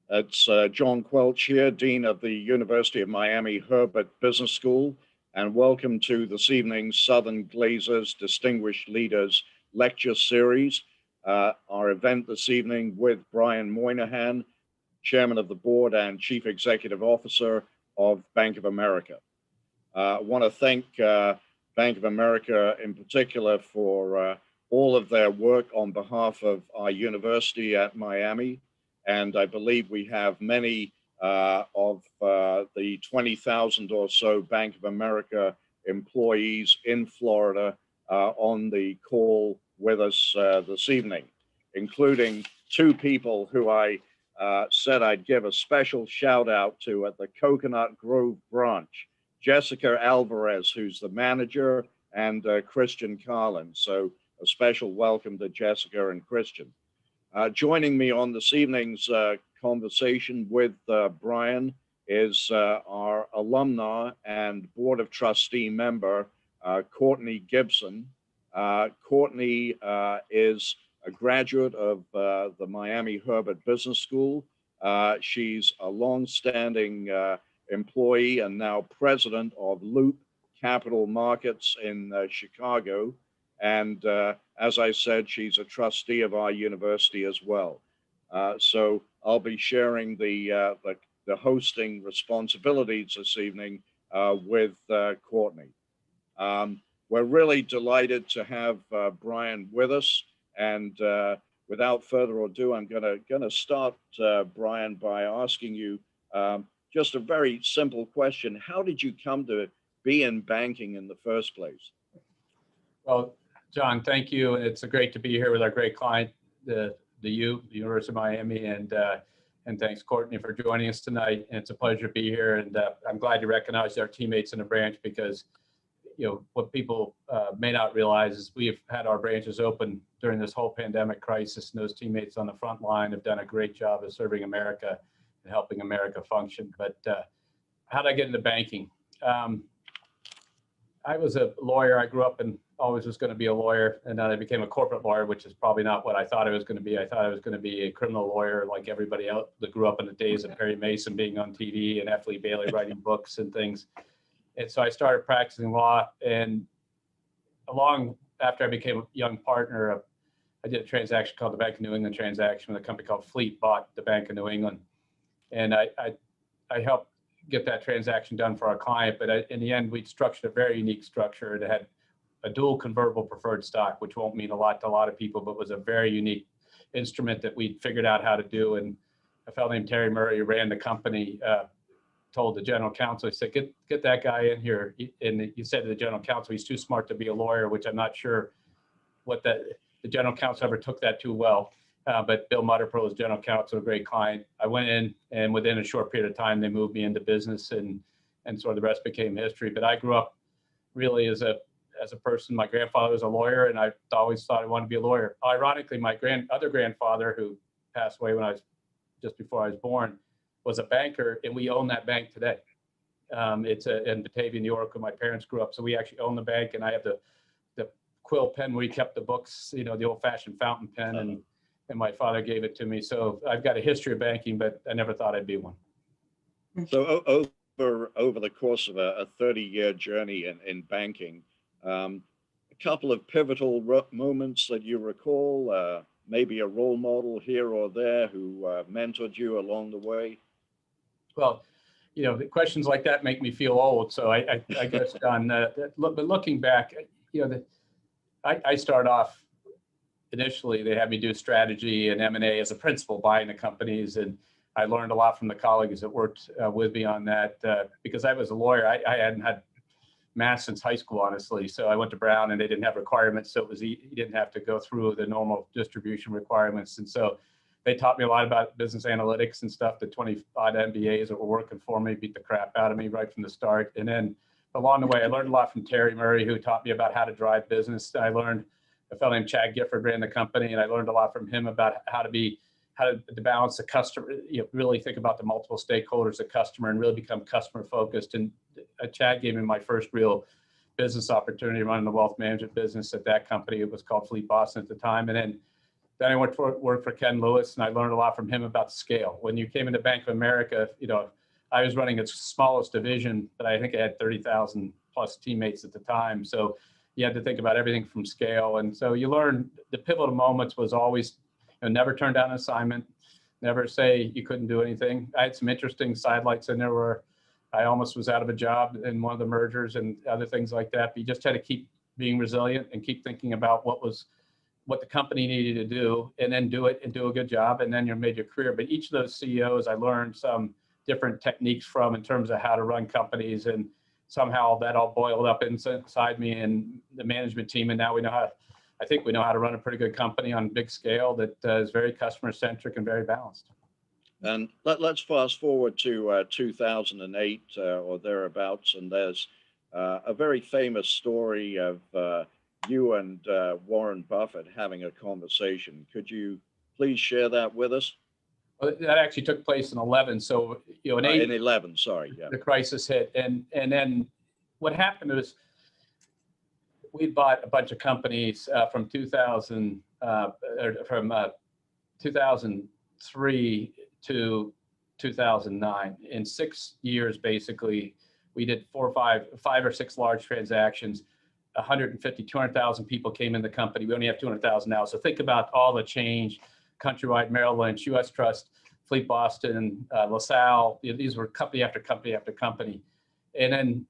It's John Quelch here, Dean of the University of Miami Herbert Business School, and welcome to this evening's Southern Glazers Distinguished Leaders Lecture Series. Our event this evening with Brian Moynihan, Chairman of the Board and Chief Executive Officer of Bank of America. I want to thank Bank of America in particular for all of their work on behalf of our university at Miami. And I believe we have many of the 20,000 or so Bank of America employees in Florida on the call with us this evening, including two people who I said I'd give a special shout out to at the Coconut Grove branch, Jessica Alvarez, who's the manager, and Christian Carlin. So a special welcome to Jessica and Christian. Joining me on this evening's conversation with Brian is our alumna and Board of Trustee member, Courtney Gibson. Courtney is a graduate of the Miami Herbert Business School. She's a longstanding employee and now president of Loop Capital Markets in Chicago. And as I said, she's a trustee of our university as well. So I'll be sharing the hosting responsibilities this evening with Courtney. We're really delighted to have Brian with us. And without further ado, I'm gonna start, Brian, by asking you just a very simple question. How did you come to be in banking in the first place? Well, John, thank you. It's great to be here with our great client, the University of Miami, and thanks, Courtney, for joining us tonight. And it's a pleasure to be here. And I'm glad you recognized our teammates in the branch because, you know, what people may not realize is we've had our branches open during this whole pandemic crisis, and those teammates on the front line have done a great job of serving America and helping America function. But how did I get into banking? I was a lawyer. I grew up and always was going to be a lawyer, and then I became a corporate lawyer, which is probably not what I thought I was going to be. I thought I was going to be a criminal lawyer like everybody else that grew up in the days of Perry Mason being on TV and F. Lee Bailey writing books and things. And so I started practicing law, and along after I became a young partner, I did a transaction called the Bank of New England transaction with a company called Fleet bought the Bank of New England. And I helped get that transaction done for our client, but in the end, we'd structured a very unique structure. It had a dual convertible preferred stock, which won't mean a lot to a lot of people, but was a very unique instrument that we'd figured out how to do. And a fellow named Terry Murray, who ran the company, told the general counsel, he said, get that guy in here. And he said to the general counsel, he's too smart to be a lawyer, which I'm not sure what the general counsel ever took that too well. But Bill Mutterpearl was general counsel, a great client. I went in, and within a short period of time, they moved me into business, and sort of the rest became history. But I grew up really as a person. My grandfather was a lawyer, and I always thought I wanted to be a lawyer. Ironically, my other grandfather, who passed away when I was just before I was born, was a banker, and we own that bank today. It's in Batavia, New York, where my parents grew up. So we actually own the bank, and I have the quill pen where he kept the books, you know, the old-fashioned fountain pen, and my father gave it to me. So I've got a history of banking, but I never thought I'd be one. So over the course of a 30-year journey in banking, a couple of pivotal moments that you recall, maybe a role model here or there who mentored you along the way? Well, you know, the questions like that make me feel old. So I guess, John, but looking back, you know, I started off, initially, they had me do strategy and M&A as a principal, buying the companies. And I learned a lot from the colleagues that worked with me on that because I was a lawyer. I hadn't had math since high school, honestly. So I went to Brown, and they didn't have requirements. So you didn't have to go through the normal distribution requirements. And so they taught me a lot about business analytics and stuff. The 25 MBAs that were working for me beat the crap out of me right from the start. And then along the way, I learned a lot from Terry Murray, who taught me about how to drive business. I learned a fellow named Chad Gifford ran the company, and I learned a lot from him about how to balance the customer, you know, really think about the multiple stakeholders, the customer, and really become customer focused. And Chad gave me my first real business opportunity running the wealth management business at that company. It was called Fleet Boston at the time. And then Then I went to work for Ken Lewis, and I learned a lot from him about scale. When you came into Bank of America, I was running its smallest division, but I think I had 30,000 plus teammates at the time. So you had to think about everything from scale. And so you learn the pivotal moments was always, never turn down an assignment, never say you couldn't do anything. I had some interesting sidelights in there where I almost was out of a job in one of the mergers and other things like that. But you just had to keep being resilient and keep thinking about what the company needed to do, and then do it and do a good job, and then you made your career. But each of those CEOs, I learned some different techniques from in terms of how to run companies, and somehow that all boiled up inside me and the management team. And now I think we know how to run a pretty good company on big scale that is very customer centric and very balanced. And let's fast forward to 2008 or thereabouts, and there's a very famous story of you and Warren Buffett having a conversation. Could you please share that with us? Well, that actually took place in 11. So, in in 11, sorry. Yeah. The crisis hit. And then what happened was we bought a bunch of companies from 2003 to 2009. In 6 years, basically, we did five or six large transactions. 150, 200,000 people came in the company. We only have 200,000 now. So think about all the change. Countrywide, Merrill Lynch, U.S. Trust, Fleet Boston, LaSalle. These were company after company after company. And then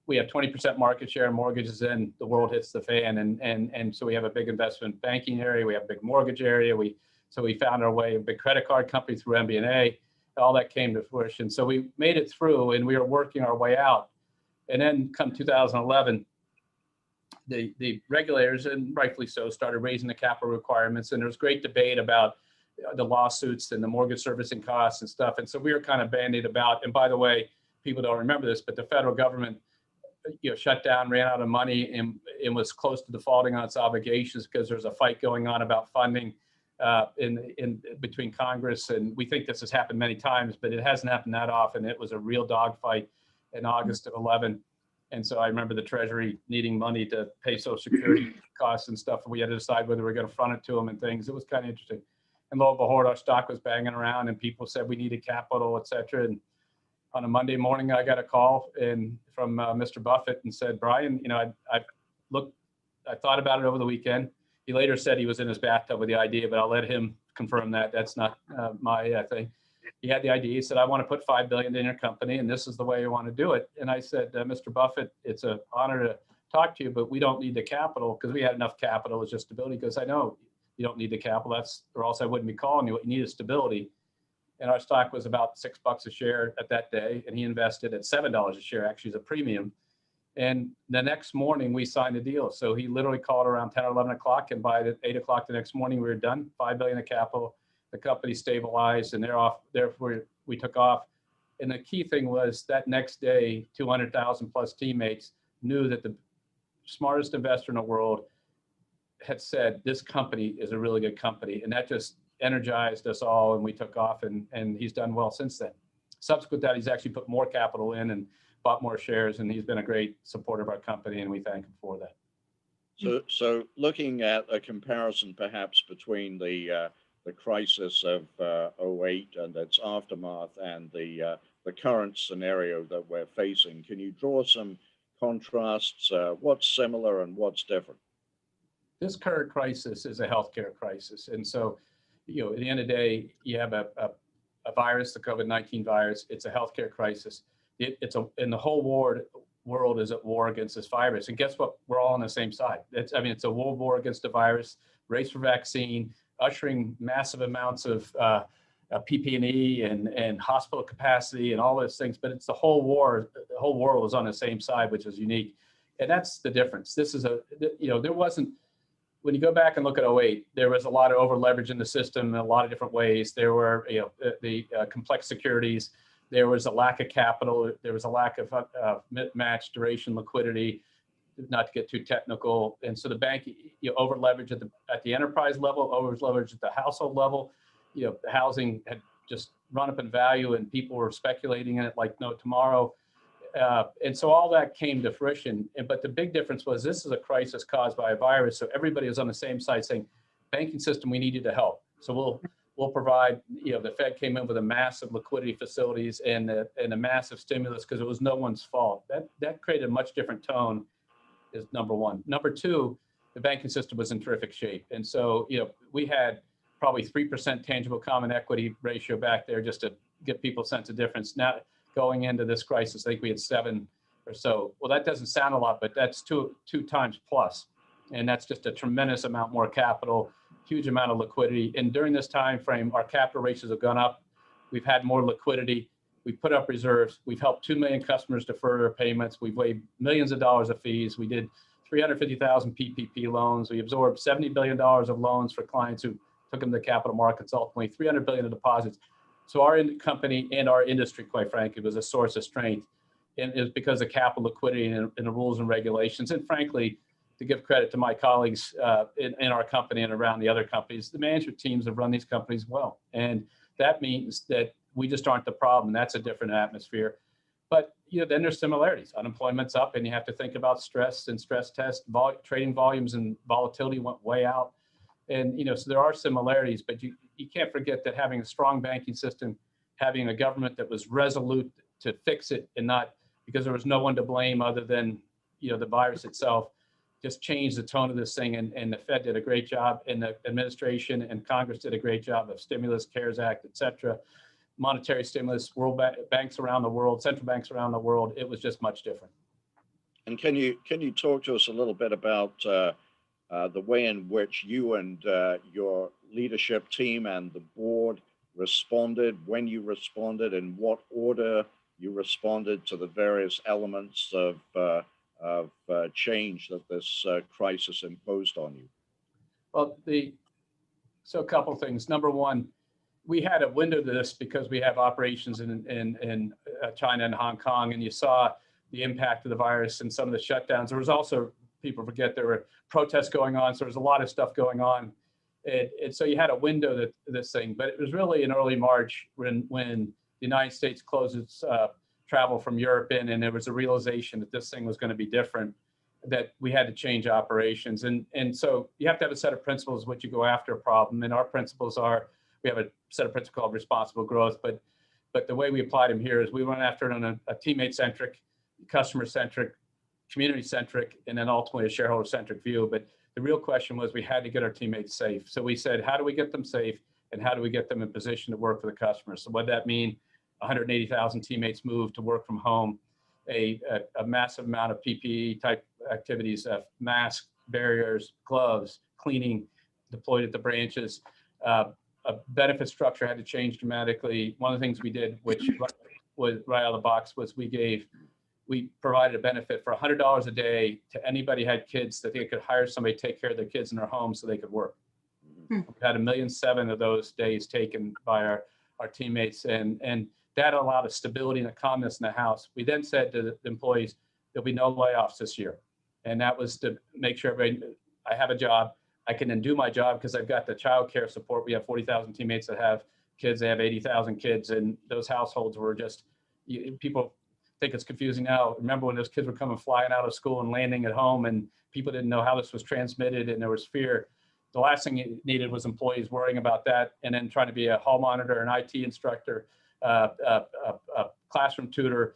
we have 20% market share in mortgages, and the world hits the fan. And so we have a big investment banking area. We have a big mortgage area. So we found our way, a big credit card company through MBNA. All that came to fruition. So we made it through, and we were working our way out. And then come 2011, the regulators, and rightfully so, started raising the capital requirements. And there was great debate about the lawsuits and the mortgage servicing costs and stuff. And so we were kind of bandied about. And by the way, people don't remember this, but the federal government shut down, ran out of money, and was close to defaulting on its obligations because there's a fight going on about funding in between Congress. And we think this has happened many times, but it hasn't happened that often. It was a real dogfight in August of 11. And so I remember the Treasury needing money to pay Social Security costs and stuff. And we had to decide whether we were going to front it to them and things. It was kind of interesting. And lo and behold, our stock was banging around, and people said we needed capital, et cetera. And on a Monday morning, I got a call from Mr. Buffett and said, Brian, I thought about it over the weekend. He later said he was in his bathtub with the idea, but I'll let him confirm that. That's not my thing. He had the idea. He said, I want to put $5 billion in your company, and this is the way you want to do it. And I said, Mr. Buffett, it's an honor to talk to you, but we don't need the capital, because we had enough capital. It's just stability. Because I know you don't need the capital, or else I wouldn't be calling you. What you need is stability. And our stock was about $6 a share at that day, and he invested at $7 a share, actually, as a premium. And the next morning, we signed a deal. So he literally called around 10 or 11 o'clock, and by 8 o'clock the next morning, we were done. $5 billion of capital. The company stabilized, and therefore we took off. And the key thing was that next day, 200,000 plus teammates knew that the smartest investor in the world had said, this company is a really good company. And that just energized us all, and we took off, and he's done well since then. Subsequent to that, he's actually put more capital in and bought more shares, and he's been a great supporter of our company, and we thank him for that. So looking at a comparison perhaps between the crisis of 08 and its aftermath and the current scenario that we're facing, can you draw some contrasts? What's similar and what's different? This current crisis is a healthcare crisis. And so, at the end of the day, you have a virus, the COVID-19 virus. It's a healthcare crisis. And the whole world is at war against this virus. And guess what? We're all on the same side. It's a world war against the virus, race for vaccine, ushering massive amounts of PPE and hospital capacity and all those things. But it's the whole war. The whole world is on the same side, which is unique. And that's the difference. This is there wasn't, when you go back and look at 08, there was a lot of over leverage in the system in a lot of different ways. There were the complex securities. There was a lack of capital. There was a lack of mismatched duration liquidity, not to get too technical. And so the bank, over leveraged at the enterprise level, over leveraged at the household level. The housing had just run up in value, and people were speculating in it like no tomorrow. And so all that came to fruition. But the big difference was this is a crisis caused by a virus. So everybody was on the same side saying, banking system, we need you to help. So we'll provide, the Fed came in with a massive liquidity facilities and a massive stimulus because it was no one's fault. That created a much different tone, is number one. Number two, the banking system was in terrific shape. And so, we had probably 3% tangible common equity ratio back there just to give people a sense of difference. Now, going into this crisis, I think we had 7 or so. Well, that doesn't sound a lot, but that's two times plus. And that's just a tremendous amount more capital, huge amount of liquidity. And during this time frame, our capital ratios have gone up. We've had more liquidity. We've put up reserves. We've helped 2 million customers defer their payments. We've waived millions of dollars of fees. We did 350,000 PPP loans. We absorbed $70 billion of loans for clients who took them to the capital markets, ultimately 300 billion of deposits. So our company and our industry, quite frankly, was a source of strength. And it was because of capital liquidity and the rules and regulations. And frankly, to give credit to my colleagues in our company and around the other companies, the management teams have run these companies well. And that means that we just aren't the problem. That's a different atmosphere. But then there's similarities. Unemployment's up, and you have to think about stress and stress test. Trading volumes and volatility went way out. And so there are similarities, but you can't forget that having a strong banking system, having a government that was resolute to fix it, and not because there was no one to blame other than the virus itself, just changed the tone of this thing. And the Fed did a great job, and the administration and Congress did a great job of stimulus, CARES Act, et cetera, monetary stimulus, banks around the world, central banks around the world. It was just much different. And can you talk to us a little bit about the way in which you and your leadership team and the board responded, when you responded, in what order you responded to the various elements of change that this crisis imposed on you? Well, so a couple of things. Number one, we had a window to this because we have operations in China and Hong Kong, and you saw the impact of the virus and some of the shutdowns. There was also, people forget, there were protests going on, so there's a lot of stuff going on. And so you had a window to this thing, but it was really in early March when the United States closed its travel from Europe in, and there was a realization that this thing was going to be different, that we had to change operations. And so you have to have a set of principles which you go after a problem. And our principles are, we have a set of principles called responsible growth, but the way we applied them here is we went after it on a teammate-centric, customer-centric, community-centric, and then ultimately a shareholder-centric view. But the real question was, we had to get our teammates safe. So we said, how do we get them safe, and how do we get them in position to work for the customers? So what did that mean? 180,000 teammates moved to work from home, a massive amount of PPE type activities, masks, barriers, gloves, cleaning deployed at the branches. A benefit structure had to change dramatically. One of the things we did, which was right out of the box, was we provided a benefit for $100 a day to anybody who had kids, that they could hire somebody to take care of their kids in their home so they could work. We had 1.7 million of those days taken by our teammates, and that allowed a stability and a calmness in the house. We then said to the employees, there'll be no layoffs this year. And that was to make sure everybody, I have a job, I can then do my job because I've got the child care support. We have 40,000 teammates that have kids, they have 80,000 kids, and those households were just, people think it's confusing now. Remember when those kids were coming flying out of school and landing at home, and people didn't know how this was transmitted, and there was fear. The last thing you needed was employees worrying about that, and then trying to be a hall monitor, an IT instructor, a classroom tutor,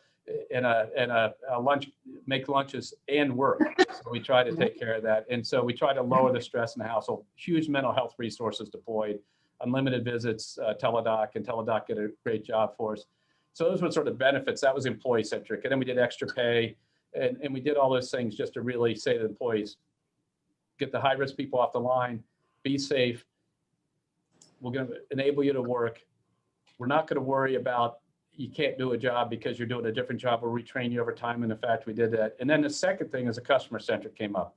and a lunch, make lunches and work. So we try to take care of that. And so we try to lower the stress in the household. Huge mental health resources deployed, unlimited visits, Teledoc, and Teledoc did a great job for us. So those were sort of benefits. That was employee centric. And then we did extra pay, and we did all those things just to really say to employees, get the high risk people off the line, be safe. We're going to enable you to work. We're not going to worry about you can't do a job because you're doing a different job. We'll retrain you over time. And in fact, we did that. And then the second thing is a customer centric came up.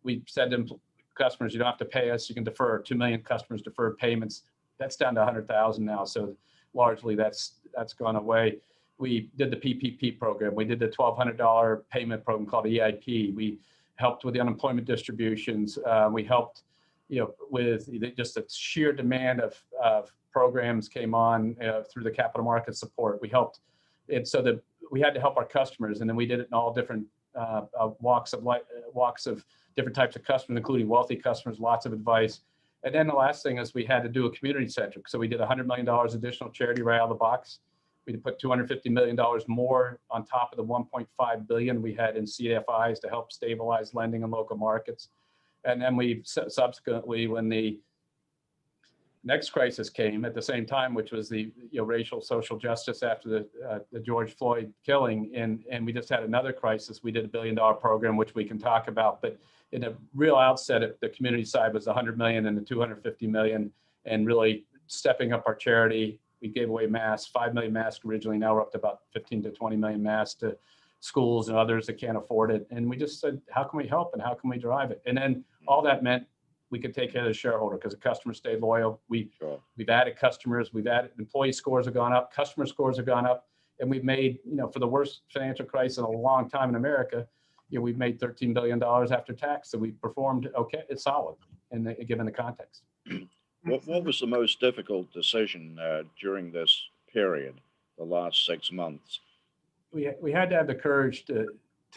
We said to customers, you don't have to pay us. You can defer. 2 million customers deferred payments. That's down to 100,000 now. So largely that's gone away. We did the PPP program. We did the $1,200 payment program called EIP. We helped with the unemployment distributions. We helped, with just the sheer demand of programs came on through the capital market support. We helped, and so that we had to help our customers, and then we did it in all different walks of different types of customers, including wealthy customers. Lots of advice, And then the last thing is we had to do a community centric. So we did $100 million additional charity right out of the box. We put $250 million more on top of the $1.5 billion we had in CFIs to help stabilize lending in local markets. And then we subsequently, when the next crisis came at the same time, which was the racial social justice after the George Floyd killing, and we just had another crisis. We did $1 billion program, which we can talk about, but in a real outset, the community side was 100 million and the 250 million, and really stepping up our charity. We gave away masks, 5 million masks originally. Now we're up to about 15 to 20 million masks to schools and others that can't afford it. And we just said, how can we help and how can we drive it? And then all that meant we could take care of the shareholder because the customers stayed loyal. We've added customers, we've added employee scores have gone up, customer scores have gone up, and we've made, for the worst financial crisis in a long time in America, we've made $13 billion after tax. So we performed okay, it's solid, given the context. What was the most difficult decision during this period, the last 6 months? We had to have the courage to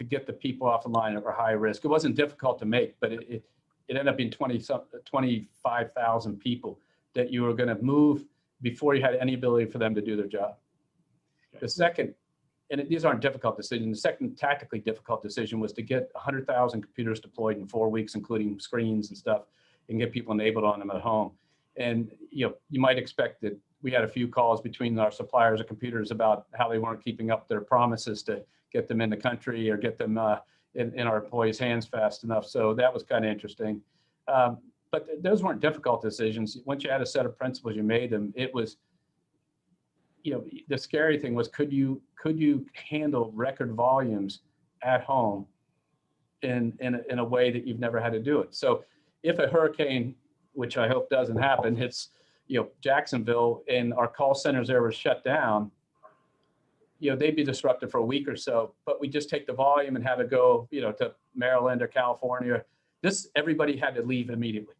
get the people off the line that were high risk. It wasn't difficult to make, but it ended up being 25,000 people that you were going to move before you had any ability for them to do their job. Okay. The second, and these aren't difficult decisions, the second tactically difficult decision was to get 100,000 computers deployed in 4 weeks, including screens and stuff, and get people enabled on them at home. And you might expect that we had a few calls between our suppliers of computers about how they weren't keeping up their promises to get them in the country or get them in our employees' hands fast enough. So that was kind of interesting. But those weren't difficult decisions. Once you had a set of principles, you made them. It was, the scary thing was, could you handle record volumes at home in a way that you've never had to do it? So if a hurricane, which I hope doesn't happen, hits Jacksonville and our call centers there were shut down, they'd be disrupted for a week or so, but we just take the volume and have it go, to Maryland or California. Everybody had to leave immediately.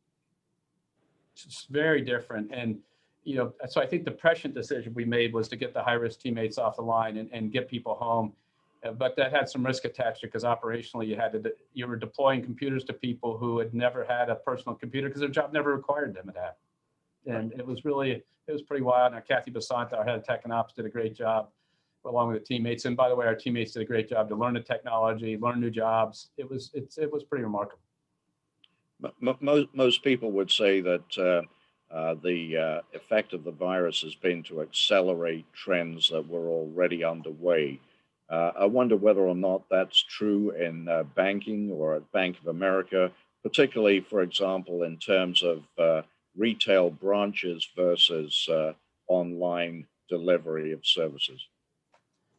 It's very different. And, so I think the prescient decision we made was to get the high-risk teammates off the line and get people home. But that had some risk attached to it because operationally you were deploying computers to people who had never had a personal computer because their job never required them to have. And it was pretty wild. Now, Kathy Basanta, our head of tech and ops, did a great job along with the teammates. And by the way, our teammates did a great job to learn the technology, learn new jobs. It was pretty remarkable. Most people would say that the effect of the virus has been to accelerate trends that were already underway. I wonder whether or not that's true in banking or at Bank of America, particularly, for example, in terms of retail branches versus online delivery of services.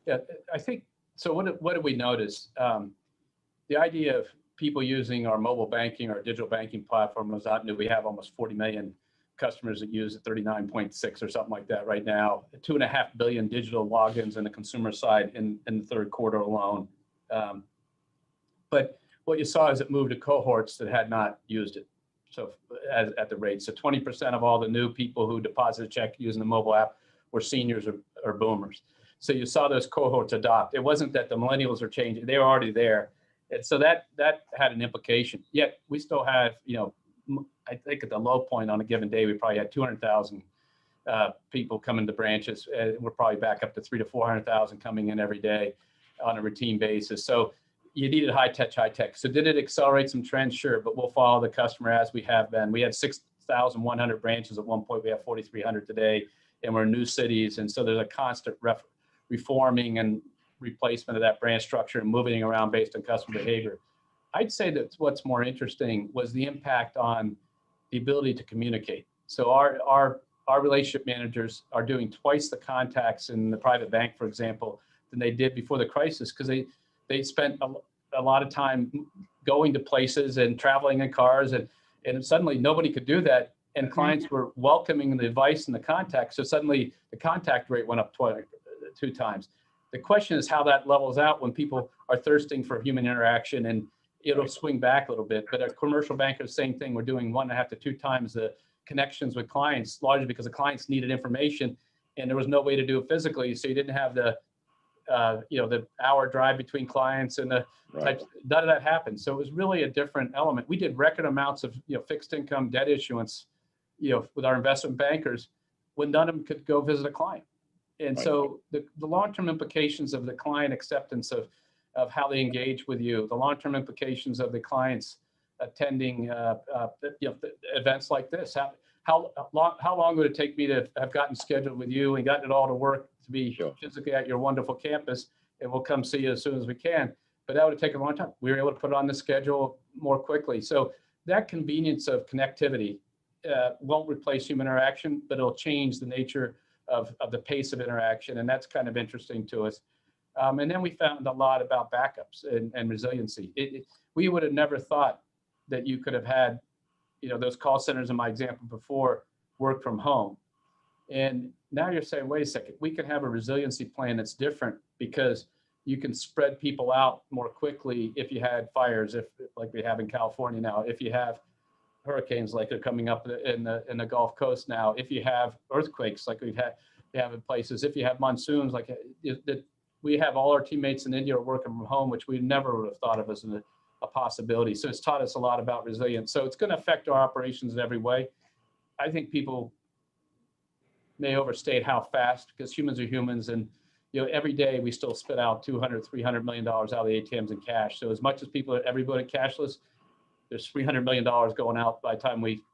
Yeah, I think, so what did we notice? The idea of people using our mobile banking or digital banking platform was not new. We have almost 40 million customers that use it, 39.6 or something like that right now. 2.5 billion digital logins on the consumer side in the third quarter alone. But what you saw is it moved to cohorts that had not used it. So at the rate, so 20% of all the new people who deposited a check using the mobile app were seniors or boomers. So you saw those cohorts adopt. It wasn't that the millennials are changing; they were already there, and so that had an implication. Yet we still have, I think at the low point on a given day, we probably had 200,000 people coming to branches. We're probably back up to 300,000 to 400,000 coming in every day on a routine basis. So you needed high tech. So did it accelerate some trends? Sure, but we'll follow the customer as we have been. We had 6,100 branches at one point. We have 4,300 today, and we're in new cities. And so there's a constant reforming and replacement of that branch structure and moving around based on customer behavior. I'd say that what's more interesting was the impact on the ability to communicate. So our relationship managers are doing twice the contacts in the private bank, for example, than they did before the crisis, because they spent a lot of time going to places and traveling in cars, and suddenly nobody could do that. And clients were welcoming the advice and the contact. So suddenly the contact rate went up 2 times. The question is how that levels out when people are thirsting for human interaction, and it'll swing back a little bit. But a commercial banker, same thing. We're doing 1.5 to 2 times the connections with clients, largely because the clients needed information and there was no way to do it physically. So you didn't have the hour drive between clients and none of that happened. So it was really a different element. We did record amounts of fixed income debt issuance with our investment bankers, when none of them could go visit a client. And Right. so the long-term implications of the client acceptance of how they engage with you, the long-term implications of the clients attending events like this. How long would it take me to have gotten scheduled with you and gotten it all to work to be Sure. physically at your wonderful campus, and we'll come see you as soon as we can. But that would have taken a long time. We were able to put it on the schedule more quickly. So that convenience of connectivity won't replace human interaction, but it'll change the nature of the pace of interaction. And that's kind of interesting to us. And then we found a lot about backups and resiliency. We would have never thought that you could have had, those call centers in my example before work from home. And now you're saying, wait a second, we can have a resiliency plan that's different because you can spread people out more quickly if you had fires, like we have in California now, if you have hurricanes like are coming up in the Gulf Coast now, if you have earthquakes like we have in places, if you have monsoons, like we have all our teammates in India are working from home, which we never would have thought of as a possibility. So it's taught us a lot about resilience. So it's going to affect our operations in every way. I think people may overstate how fast, because humans are humans, and every day we still spit out $200-300 million out of the ATMs in cash. So as much as everybody cashless, there's $300 million going out by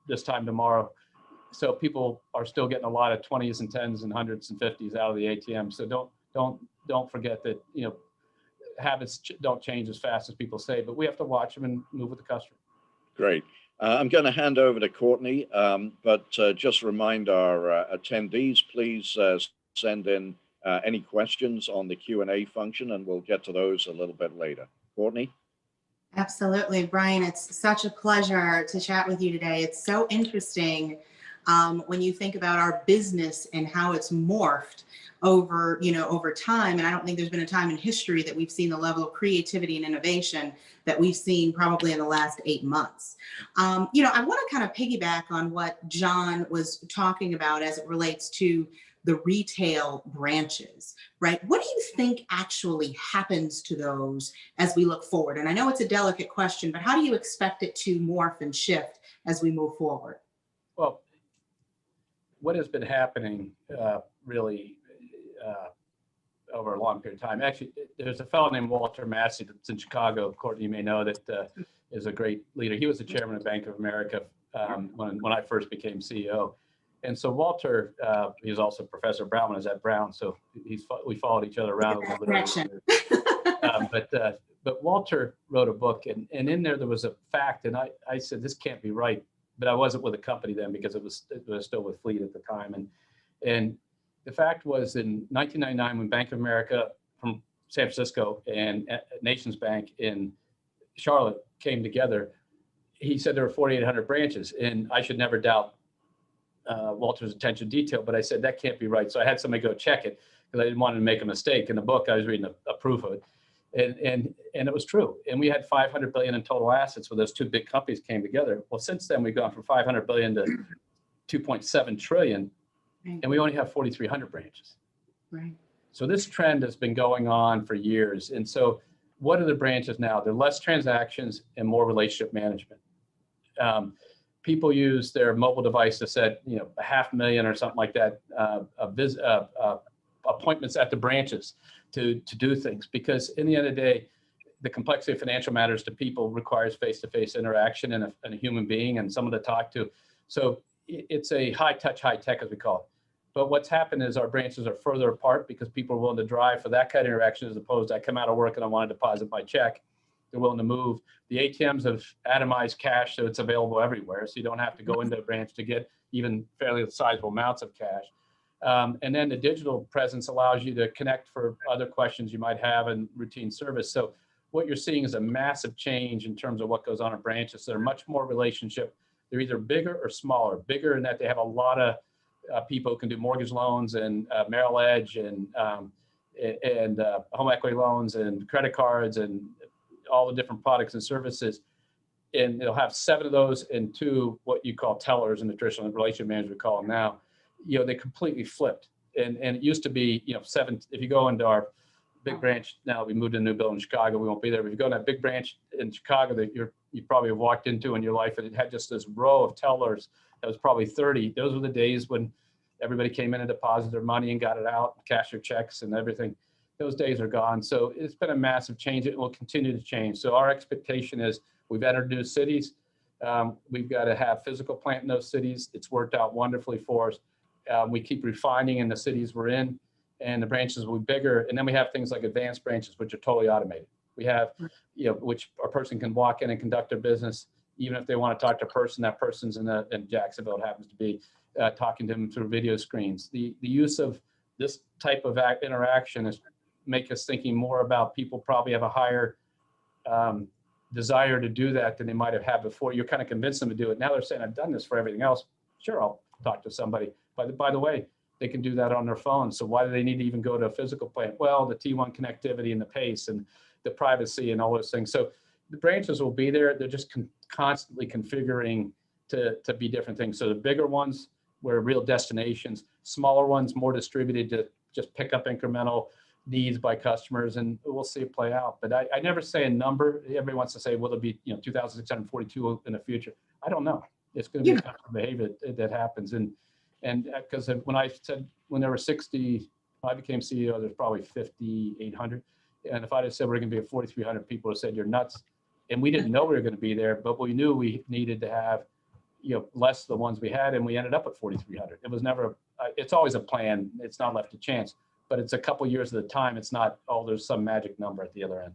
this time tomorrow. So people are still getting a lot of 20s and 10s and 100s and 50s out of the ATM. So don't forget that habits don't change as fast as people say, but we have to watch them and move with the customer. Great. I'm going to hand over to Courtney, but just remind our attendees, please send in any questions on the Q&A function, and we'll get to those a little bit later. Courtney? Absolutely, Brian. It's such a pleasure to chat with you today. It's so interesting when you think about our business and how it's morphed over time. And I don't think there's been a time in history that we've seen the level of creativity and innovation that we've seen probably in the last 8 months. I want to kind of piggyback on what John was talking about as it relates to the retail branches, right? What do you think actually happens to those as we look forward? And I know it's a delicate question, but how do you expect it to morph and shift as we move forward? Well, what has been happening really over a long period of time. Actually, there's a fellow named Walter Massey that's in Chicago. Courtney, you may know, that is a great leader. He was the chairman of Bank of America when I first became CEO. And so Walter, he was also Professor Brown when I was at Brown. So we followed each other around. But Walter wrote a book, and in there was a fact, and I said, this can't be right. But I wasn't with a company then because it was still with Fleet at the time. And the fact was, in 1999, when Bank of America from San Francisco and Nations Bank in Charlotte came together, he said there were 4,800 branches. And I should never doubt Walter's attention to detail, but I said, that can't be right. So I had somebody go check it because I didn't want to make a mistake. In the book, I was reading a proof of it. And it was true. And we had 500 billion in total assets when those two big companies came together. Well, since then, we've gone from 500 billion to 2.7 trillion. Right. And we only have 4,300 branches. Right. So this trend has been going on for years. And so what are the branches now? They're less transactions and more relationship management. People use their mobile device to set, 500,000 or something like that, appointments at the branches to do things. Because in the end of the day, the complexity of financial matters to people requires face-to-face interaction and a human being and someone to talk to. So it's a high touch, high tech, as we call it. But what's happened is our branches are further apart because people are willing to drive for that kind of interaction, as opposed to I come out of work and I want to deposit my check. They're willing to move. The ATMs have atomized cash, so it's available everywhere. So you don't have to go into a branch to get even fairly sizable amounts of cash. And then the digital presence allows you to connect for other questions you might have in routine service. So what you're seeing is a massive change in terms of what goes on in branches. They're much more relationship. They're either bigger or smaller. Bigger in that they have a lot of people who can do mortgage loans and Merrill Edge and home equity loans and credit cards and all the different products and services. And they'll have 7 of those and 2 what you call tellers in the traditional relationship management we call them now. They completely flipped. And it used to be, 7, if you go into our big branch now, we moved to a new building in Chicago, we won't be there. But if you go to that big branch in Chicago that you probably have walked into in your life, and it had just this row of tellers that was probably 30. Those were the days when everybody came in and deposited their money and got it out, cash their checks and everything. Those days are gone. So it's been a massive change. It will continue to change. So our expectation is we've entered new cities. We've got to have physical plant in those cities. It's worked out wonderfully for us. We keep refining in the cities we're in, and the branches will be bigger. And then we have things like advanced branches, which are totally automated. We have, which a person can walk in and conduct their business, even if they want to talk to a person. That person's in Jacksonville, it happens to be, talking to them through video screens. The use of this type of interaction is make us thinking more about people probably have a higher desire to do that than they might have had before. You're kind of convinced them to do it. Now they're saying, I've done this for everything else. Sure, I'll talk to somebody. By the way, they can do that on their phone. So why do they need to even go to a physical plant? Well, the T1 connectivity and the pace and the privacy and all those things. So the branches will be there. They're just constantly configuring to be different things. So the bigger ones were real destinations, smaller ones more distributed to just pick up incremental needs by customers, and we'll see it play out. But I never say a number. Everybody wants to say, will it be 2,642 in the future? I don't know. It's going to be customer behavior that happens. And because when there were 60, I became CEO, there's probably 5,800. And if I'd have said we're going to be at 4,300, people would have said you're nuts. And we didn't know we were going to be there, but we knew we needed to have less of the ones we had, and we ended up at 4,300. It was never. It's always a plan. It's not left to chance. But it's a couple years at a time. It's not, there's some magic number at the other end.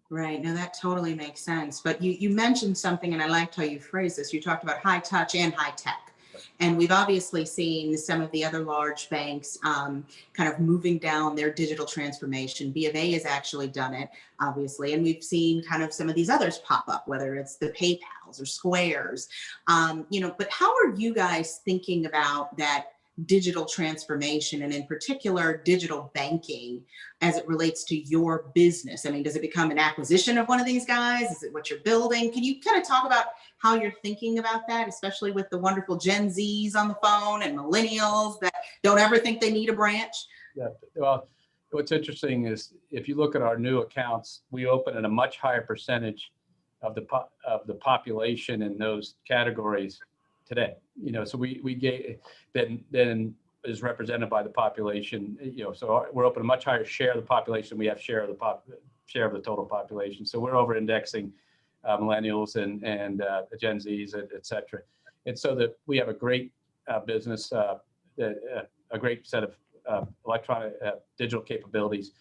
Right. No, that totally makes sense. But you mentioned something, and I liked how you phrased this. You talked about high touch and high tech. And we've obviously seen some of the other large banks kind of moving down their digital transformation. B of A has actually done it, obviously. And we've seen kind of some of these others pop up, whether it's the PayPals or Squares. But how are you guys thinking about that digital transformation, and in particular digital banking, as it relates to your business? I mean, does it become an acquisition of one of these guys? Is it what you're building? Can you kind of talk about how you're thinking about that, especially with the wonderful Gen Zs on the phone and millennials that don't ever think they need a branch? Yeah, well, what's interesting is if you look at our new accounts, we open at a much higher percentage of the population in those categories today. So we gave than is represented by the population. So we're open a much higher share of the population. We have share of the total population. So we're over indexing millennials and Gen Zs, et cetera. And so that we have a great business, a great set of electronic digital capabilities.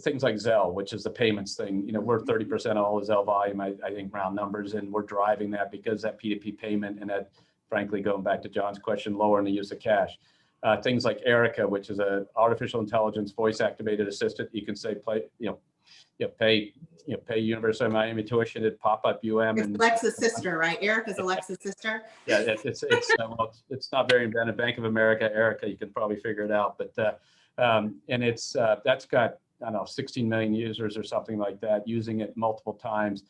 Things like Zelle, which is the payments thing. We're 30% of all the Zelle volume, I think, round numbers, and we're driving that because that P2P payment and that, frankly, going back to John's question, lowering the use of cash. Things like Erica, which is an artificial intelligence voice-activated assistant. You can say, pay University of Miami tuition at pop-up UM. It's Alexa's sister, right? Erica's Alexa's sister. Yeah, it's not very inventive. Bank of America, Erica, you can probably figure it out. But and it's that's got, I don't know, 16 million users or something like that, using it multiple times.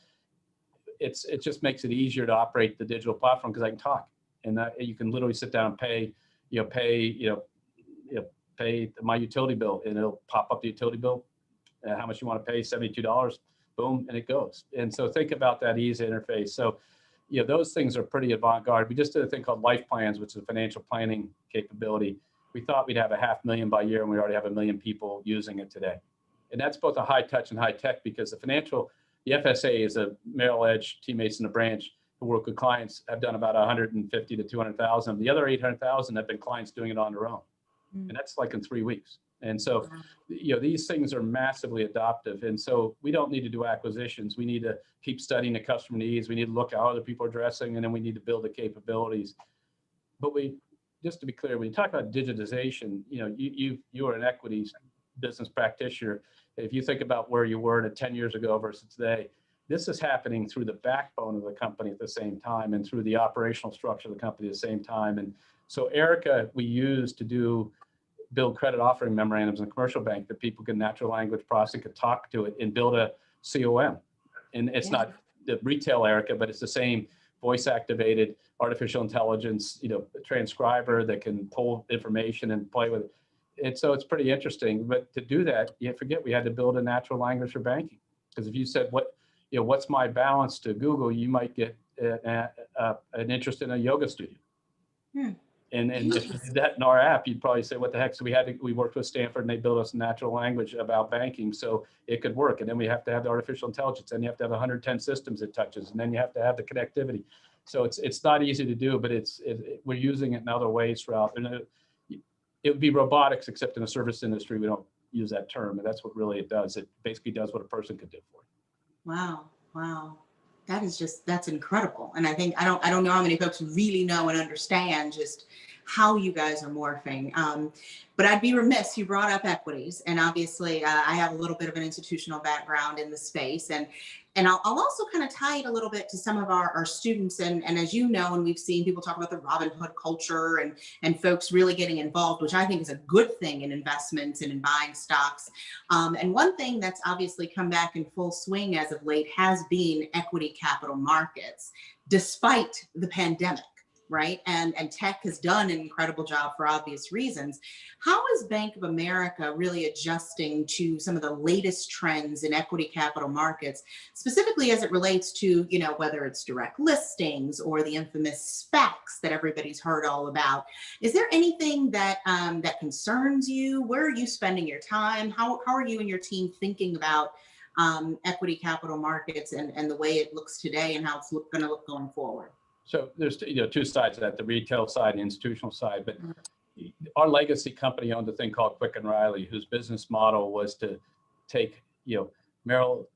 It just makes it easier to operate the digital platform because I can talk, and you can literally sit down and pay my utility bill, and it'll pop up the utility bill, how much you want to pay, $72, boom, and it goes. And so think about that easy interface. So, those things are pretty avant-garde. We just did a thing called Life Plans, which is a financial planning capability. We thought we'd have 500,000 by year, and we already have 1 million people using it today. And that's both a high touch and high tech, because the FSA is a Merrill Edge teammates in the branch who work with clients, have done about 150 to 200,000. The other 800,000 have been clients doing it on their own. And that's like in 3 weeks. And so, these things are massively adoptive. And so we don't need to do acquisitions. We need to keep studying the customer needs. We need to look at how other people are addressing, and then we need to build the capabilities. But just to be clear, when you talk about digitization, you are an equities business practitioner. If you think about where you were 10 years ago versus today, this is happening through the backbone of the company at the same time, and through the operational structure of the company at the same time. And so Erica, we use to build credit offering memorandums in the commercial bank that people can natural language processing, could talk to it and build a COM. And it's not the retail Erica, but it's the same voice activated artificial intelligence, transcriber that can pull information and play with it. And so it's pretty interesting. But to do that, you forget we had to build a natural language for banking. Because if you said, what's my balance to Google, you might get an interest in a yoga studio. Hmm. And if you did that in our app, you'd probably say, what the heck? So we worked with Stanford and they built us a natural language about banking so it could work. And then we have to have the artificial intelligence, and you have to have 110 systems it touches, and then you have to have the connectivity. So it's not easy to do, but we're using it in other ways throughout. And it would be robotics, except in the service industry, we don't use that term. And that's what really it does. It basically does what a person could do for you. Wow. Wow. That's incredible. And I think, I don't know how many folks really know and understand just how you guys are morphing. But I'd be remiss, you brought up equities, and obviously I have a little bit of an institutional background in the space, and I'll also kind of tie it a little bit to some of our students. And as you know, and we've seen people talk about the Robin Hood culture and folks really getting involved, which I think is a good thing in investments and in buying stocks. And one thing that's obviously come back in full swing as of late has been equity capital markets, despite the pandemic, right? And tech has done an incredible job for obvious reasons. How is Bank of America really adjusting to some of the latest trends in equity capital markets, specifically as it relates to, whether it's direct listings or the infamous SPACs that everybody's heard all about? Is there anything that that concerns you? Where are you spending your time? How are you and your team thinking about equity capital markets and the way it looks today and how it's going to look going forward? So there's two sides of that, the retail side and the institutional side. But our legacy company owned a thing called Quick and Riley, whose business model was to take, Merrill,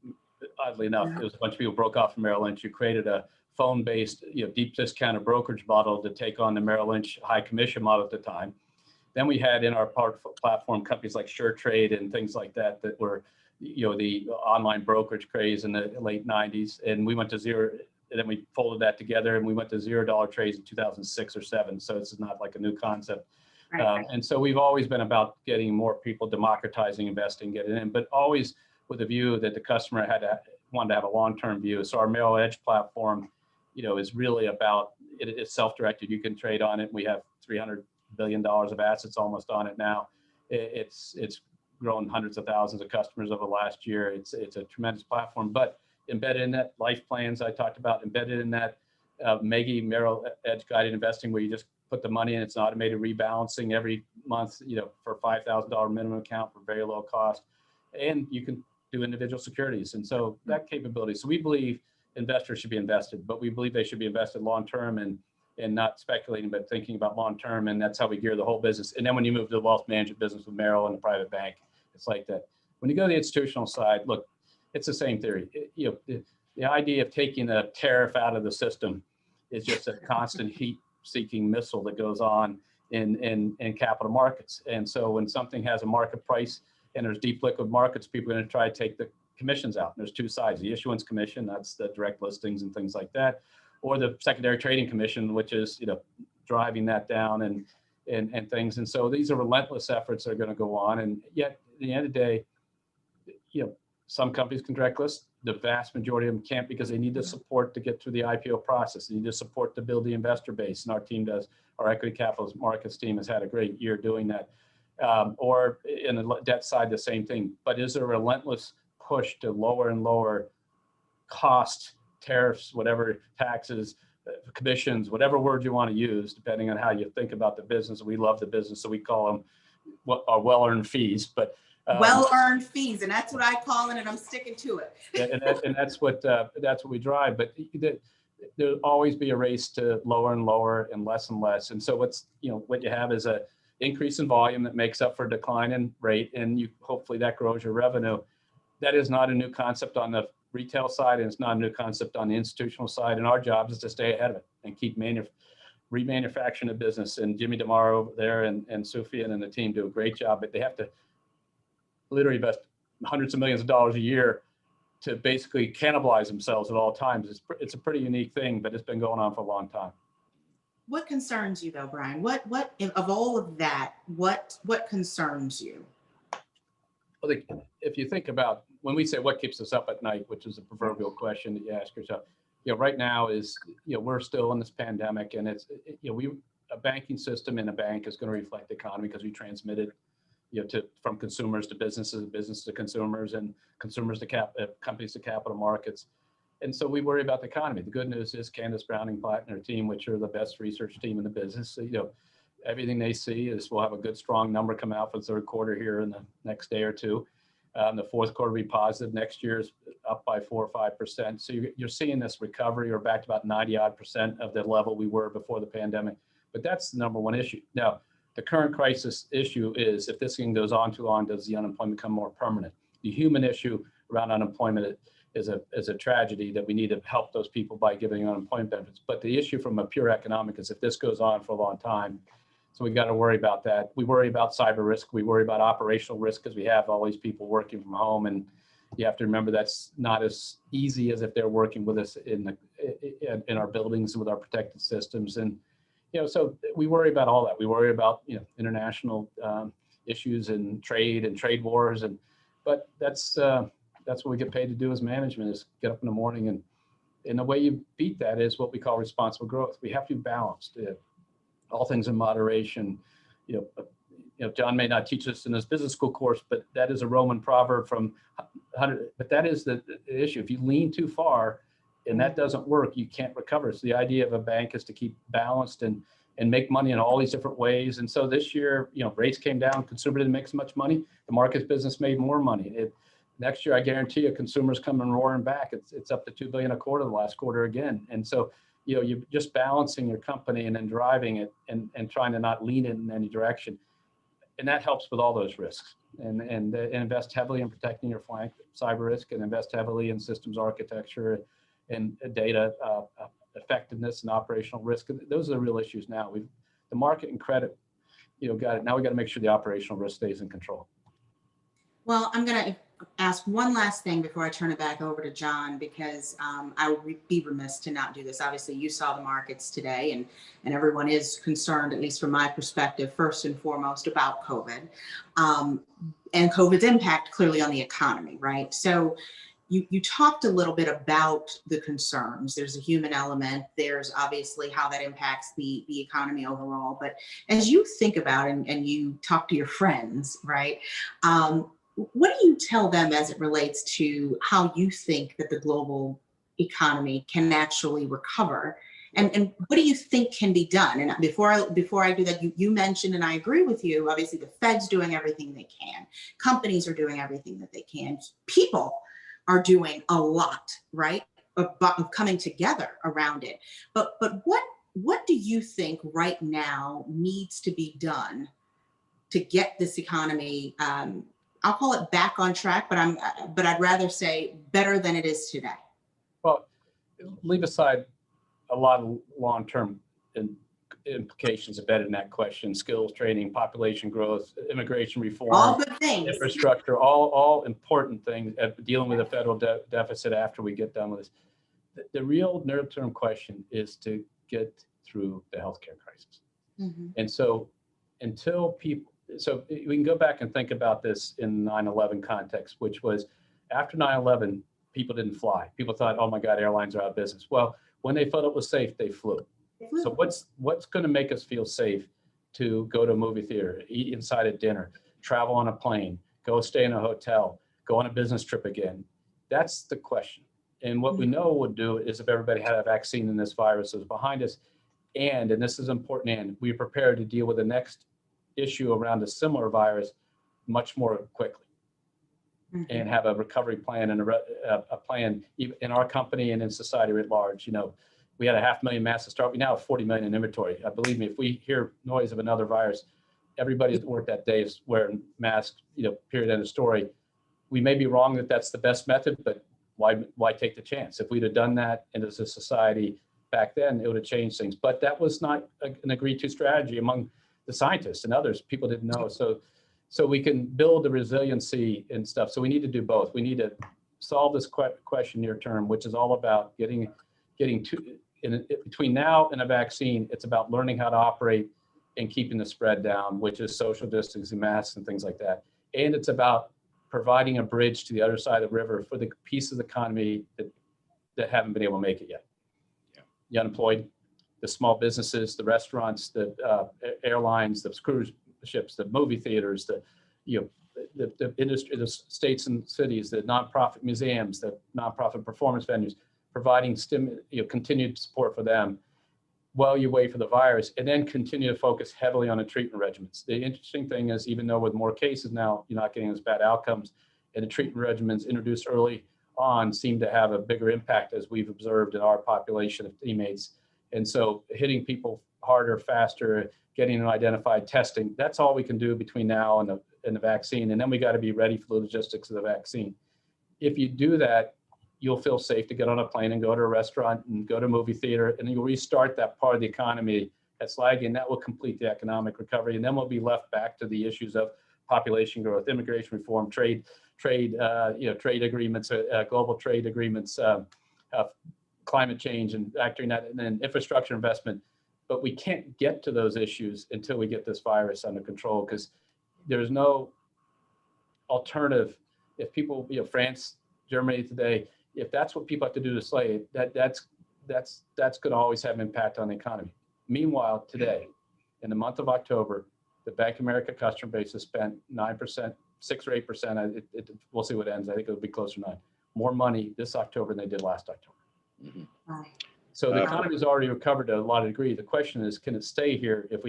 oddly enough, it was a bunch of people broke off from Merrill Lynch. You created a phone-based, deep discounted brokerage model to take on the Merrill Lynch high commission model at the time. Then we had in our platform companies like SureTrade and things like that were, the online brokerage craze in the late 90s. And we went to zero. And then we folded that together and we went to $0 trades in 2006 or 7. So this is not like a new concept. Right. And so we've always been about getting more people, democratizing investing, getting in, but always with a view that the customer wanted to have a long-term view. So our Merrill Edge platform, is really about, it's self-directed. You can trade on it. We have $300 billion of assets almost on it now. It's grown hundreds of thousands of customers over the last year. It's a tremendous platform, but embedded in that life plans I talked about, embedded in that Merrill Edge guided investing, where you just put the money in, it's an automated rebalancing every month, for $5,000 minimum account for very low cost. And you can do individual securities. And so that capability. So we believe investors should be invested, but we believe they should be invested long-term and not speculating, but thinking about long-term. And that's how we gear the whole business. And then when you move to the wealth management business with Merrill and the private bank, it's like that. When you go to the institutional side, look, it's the same theory. The idea of taking a tariff out of the system is just a constant heat-seeking missile that goes on in capital markets. And so when something has a market price and there's deep liquid markets, people are going to try to take the commissions out. And there's two sides: the issuance commission, that's the direct listings and things like that, or the secondary trading commission, which is driving that down and things. And so these are relentless efforts that are going to go on. And yet, at the end of the day, some companies can direct list. The vast majority of them can't, because they need the support to get through the IPO process. They need the support to build the investor base. And our team does. Our equity capital markets team has had a great year doing that. Or in the debt side, the same thing. But is there a relentless push to lower and lower cost, tariffs, whatever, taxes, commissions, whatever word you want to use, depending on how you think about the business. We love the business, so we call them our well-earned fees. But well-earned fees, and that's what I call it, and I'm sticking to it. and that's what we drive. But there'll always be a race to lower and lower and less. And so what you have is a increase in volume that makes up for decline in rate, and hopefully that grows your revenue. That is not a new concept on the retail side, and it's not a new concept on the institutional side. And our job is to stay ahead of it and keep remanufacturing the business. And Jimmy DeMaro there and Sufyan and the team do a great job, but they have to literally invest hundreds of millions of dollars a year to basically cannibalize themselves at all times. It's a pretty unique thing, but it's been going on for a long time. What concerns you though, Brian? What of all of that, what concerns you? Well, if you think about when we say what keeps us up at night, which is a proverbial question that you ask yourself, right now is, we're still in this pandemic, and it's, a banking system in a bank is going to reflect the economy because we transmit it, from consumers to businesses, business to consumers, and consumers to companies to capital markets. And so we worry about the economy. The good news is Candace Browning Platt and her team, which are the best research team in the business, so, everything they see is we'll have a good, strong number come out for the third quarter here in the next day or two. The fourth quarter will be positive. Next year is up by 4 or 5%. So you're seeing this recovery. We're back to about 90% of the level we were before the pandemic. But that's the number one issue. Now, the current crisis issue is if this thing goes on too long, does the unemployment become more permanent? The human issue around unemployment is a tragedy that we need to help those people by giving unemployment benefits. But the issue from a pure economic is if this goes on for a long time, so we got to worry about that. We worry about cyber risk. We worry about operational risk because we have all these people working from home, and you have to remember that's not as easy as if they're working with us in our buildings with our protected systems. And so we worry about all that. We worry about international issues and trade wars, but that's what we get paid to do as management, is get up in the morning, and the way you beat that is what we call responsible growth. We have to be balanced. All things in moderation. John may not teach us in his business school course, but that is a Roman proverb from 100. But that is the issue. If you lean too far and that doesn't work, you can't recover. So the idea of a bank is to keep balanced and make money in all these different ways. And so this year, rates came down. Consumer didn't make as much money. The markets business made more money. Next year, I guarantee you, consumers coming roaring back. It's up to $2 billion a quarter the last quarter again. And so you're just balancing your company and then driving it and trying to not lean it in any direction. And that helps with all those risks. And invest heavily in protecting your flank, cyber risk, and invest heavily in systems architecture and data effectiveness and operational risk. Those are the real issues now. The market and credit, got it. Now we got to make sure the operational risk stays in control. Well, I'm going to ask one last thing before I turn it back over to John, because I would be remiss to not do this. Obviously, you saw the markets today, and everyone is concerned, at least from my perspective, first and foremost about COVID and COVID's impact clearly on the economy, right? So you talked a little bit about the concerns. There's a human element. There's obviously how that impacts the economy overall. But as you think about and you talk to your friends, right? What do you tell them as it relates to how you think that the global economy can actually recover? And what do you think can be done? And before I do that, you mentioned, and I agree with you, obviously the Fed's doing everything they can. Companies are doing everything that they can. People are doing a lot, right, of coming together around it. But what do you think right now needs to be done to get this economy, I'll call it back on track, but I'd rather say better than it is today? Well, leave aside a lot of long-term implications embedded in that question: skills training, population growth, immigration reform, all good things, infrastructure, all important things. Dealing with the federal deficit after we get done with this. The real near-term question is to get through the healthcare crisis. Mm-hmm. And so we can go back and think about this in 9/11 context, which was after 9/11, people didn't fly. People thought, oh my God, airlines are out of business. Well, when they felt it was safe, they flew. So what's going to make us feel safe to go to a movie theater, eat inside at dinner, travel on a plane, go stay in a hotel, go on a business trip again? That's the question. And what we know would do is if everybody had a vaccine and this virus was behind us, and this is important, and we're prepared to deal with the next issue around a similar virus much more quickly, and have a recovery plan and a plan in our company and in society at large. We had 500,000 masks to start. We now have 40 million in inventory. Believe me, if we hear noise of another virus, everybody at work that day is wearing masks, period, end of story. We may be wrong that that's the best method, but why take the chance? If we'd have done that and as a society back then, it would have changed things. But that was not an agreed to strategy among the scientists and others. People didn't know. So we can build the resiliency and stuff. So we need to do both. We need to solve this question near term, which is all about getting to, between now and a vaccine, it's about learning how to operate and keeping the spread down, which is social distancing, masks and things like that. And it's about providing a bridge to the other side of the river for the pieces of the economy that haven't been able to make it yet. Yeah. The unemployed, the small businesses, the restaurants, the airlines, the cruise ships, the movie theaters, the industry, the states and cities, the nonprofit museums, the nonprofit performance venues. providing continued support for them while you wait for the virus, and then continue to focus heavily on the treatment regimens. The interesting thing is, even though with more cases now, you're not getting as bad outcomes, and the treatment regimens introduced early on seem to have a bigger impact, as we've observed in our population of teammates. And so hitting people harder, faster, getting them identified, testing, that's all we can do between now and the vaccine. And then we got to be ready for the logistics of the vaccine. If you do that, you'll feel safe to get on a plane and go to a restaurant and go to a movie theater, and you'll restart that part of the economy that's lagging. That will complete the economic recovery. And then we'll be left back to the issues of population growth, immigration reform, trade agreements, global trade agreements, climate change, and factoring that, and then infrastructure investment. But we can't get to those issues until we get this virus under control, because there's no alternative. If people, France, Germany today, if that's what people have to do to slay it, that's going to always have an impact on the economy. Meanwhile, today, in the month of October, the Bank of America customer base has spent 9%, 6 or 8%. We'll see what ends. I think it'll be closer to 9. More money this October than they did last October. Mm-hmm. So the economy has already recovered to a lot of degree. The question is, can it stay here if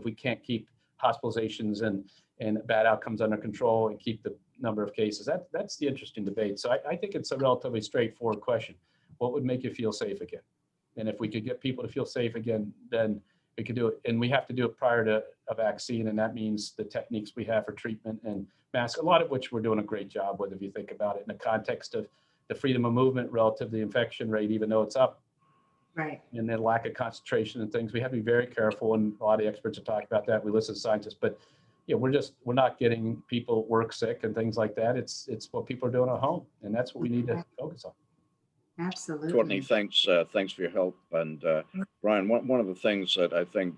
we can't keep hospitalizations and bad outcomes under control and keep the number of cases? That's the interesting debate. So I think it's a relatively straightforward question. What would make you feel safe again? And if we could get people to feel safe again, then we could do it. And we have to do it prior to a vaccine. And that means the techniques we have for treatment and masks, a lot of which we're doing a great job with, if you think about it in the context of the freedom of movement relative to the infection rate, even though it's up. Right. And then lack of concentration and things. We have to be very careful. And a lot of the experts have talked about that. We listen to scientists, but we're not getting people work sick and things like that. It's what people are doing at home. And that's what we need to focus on. Absolutely. Courtney, thanks for your help. And Brian, one of the things that I think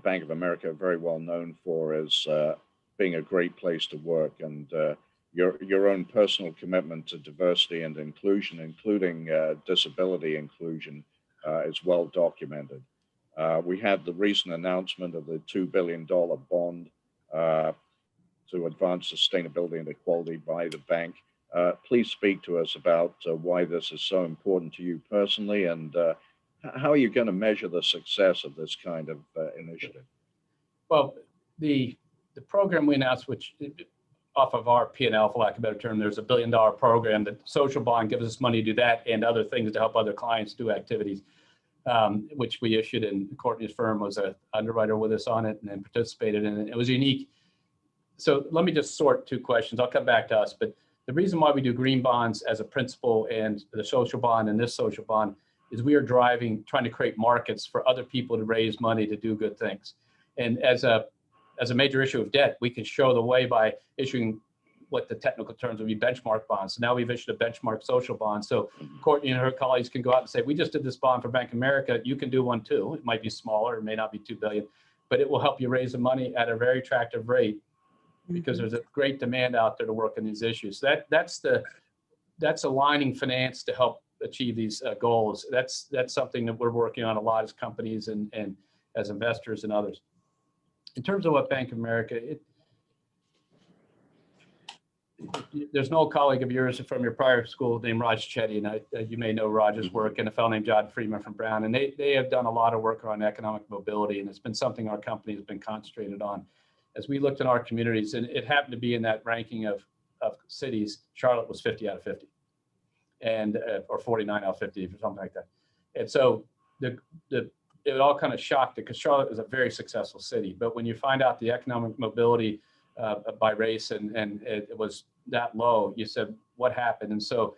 Bank of America are very well known for is being a great place to work, and your own personal commitment to diversity and inclusion, including disability inclusion, is well documented. We had the recent announcement of the $2 billion bond to advance sustainability and equality by the bank. Please speak to us about why this is so important to you personally, and how are you going to measure the success of this kind of initiative? Well, the program we announced, which off of our P&L, for lack of a better term, there's $1 billion program that social bond gives us money to do that and other things to help other clients do activities, which we issued, and Courtney's firm was an underwriter with us on it and then participated in it. It was unique. So let me just sort two questions. I'll come back to us, but the reason why we do green bonds as a principle and the social bond and this social bond is we are trying to create markets for other people to raise money to do good things. And as a major issue of debt, we can show the way by issuing what the technical terms would be benchmark bonds. So now we've issued a benchmark social bond. So Courtney and her colleagues can go out and say, we just did this bond for Bank of America. You can do one too. It might be smaller, it may not be $2 billion, but it will help you raise the money at a very attractive rate, because there's a great demand out there to work on these issues. That's aligning finance to help achieve these goals. That's something that we're working on a lot as companies and as investors and others. In terms of what Bank of America, there's an old colleague of yours from your prior school named Raj Chetty, and you may know Raj's work, and a fellow named John Friedman from Brown, and they have done a lot of work on economic mobility, and it's been something our company has been concentrated on. As we looked in our communities, and it happened to be in that ranking of cities, Charlotte was 50 out of 50, and or 49 out of 50 or something like that. And so it all kind of shocked it, because Charlotte is a very successful city. But when you find out the economic mobility by race and it was that low, you said, what happened? And so